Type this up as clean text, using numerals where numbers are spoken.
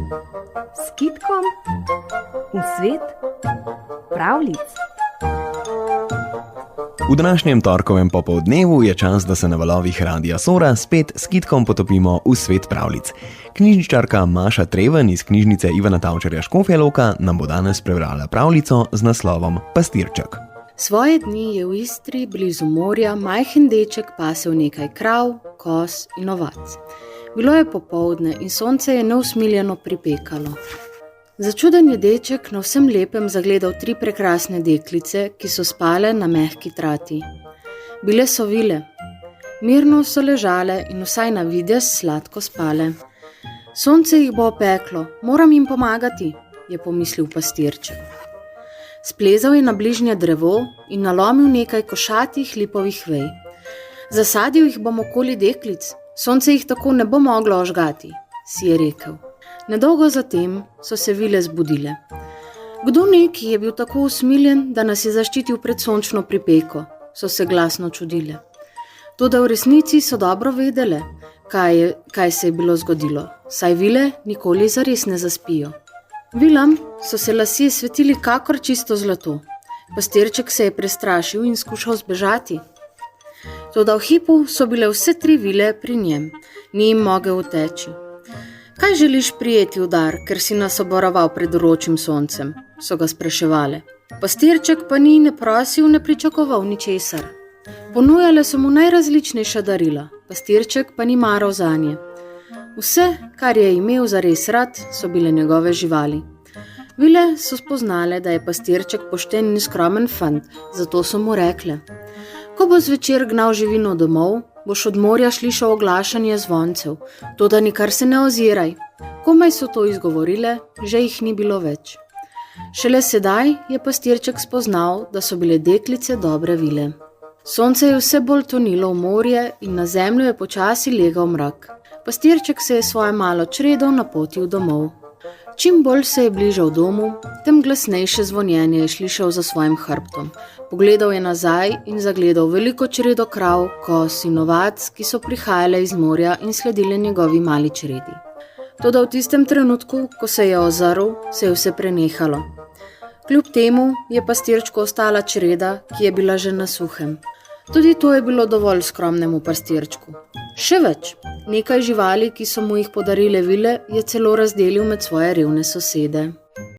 S kitkom v svet pravljic. V današnjem torkovem popoldnevu je čas, da se na valovih Radia Sora spet s kitkom potopimo v svet pravljic. Knjižničarka Maša Treven iz knjižnice Ivana Tavčarja Škofja Loka nam bo danes prebrala pravljico z naslovom Pastirček. Svoje dni je v Istri, blizu morja, majhen deček pasel nekaj krav, koz in ovac. Bilo je popoldne in sonce je neusmiljeno pripekalo. Začuden je deček na vsem lepem zagledal 3 prekrasne deklice, ki so spale na mehki trati. Bile so vile. Mirno so ležale in vsaj na videz sladko spale. Sonce jih bo opeklo, moram jim pomagati, je pomislil pastirček. Splezal je na bližnje drevo in nalomil nekaj košatih lipovih vej. Zasadil jih bom okoli deklic, sonce jih tako ne bo moglo ožgati, si je rekel. Nedolgo zatem so se vile zbudile. Kdo neki je bil tako usmiljen, da nas je zaščitil pred sončno pripeko, so se glasno čudile. Toda v resnici so dobro vedele, kaj se je bilo zgodilo, saj vile nikoli zares ne zaspijo. Vilam so se lasje svetili kakor čisto zlato. Pastirček se je prestrašil in skušal zbežati. Toda v hipu so bile vse 3 vile pri njem, ni jim mogel uteči. Kaj želiš prijeti v dar, ker si nas obvaroval pred vročim soncem, so ga spraševale. Pastirček pa ni ne prosil, ne pričakoval ničesar. Ponujale so mu najrazličnejša darila, pastirček pa ni maral zanje. Vse, kar je imel zares rad, so bile njegove živali. Vile so spoznale, da je pastirček pošten in skromen fant, zato so mu rekle: ko bo zvečer gnal živino domov, boš od morja slišal oglašanje zvoncev, toda nikar se ne oziraj. Komaj so to izgovorile, že jih ni bilo več. Šele sedaj je pastirček spoznal, da so bile deklice dobre vile. Sonce je vse bolj tonilo v morje in na zemljo je počasi legal mrak. Pastirček se je svoje malo čredo napotil domov. Čim bolj se je bližal domu, tem glasnejše zvonjenje je slišal za svojim hrbtom. Pogledal je nazaj in zagledal veliko čredo krav, koz in ovac, ki so prihajale iz morja in sledile njegovi mali čredi. Toda v tistem trenutku, ko se je ozrl, se je vse prenehalo. Kljub temu je pastirčku ostala čreda, ki je bila že na suhem. Tudi to je bilo dovolj skromnemu pastirčku. Še več, nekaj živali, ki so mu jih podarile vile, je celo razdelil med svoje revne sosede.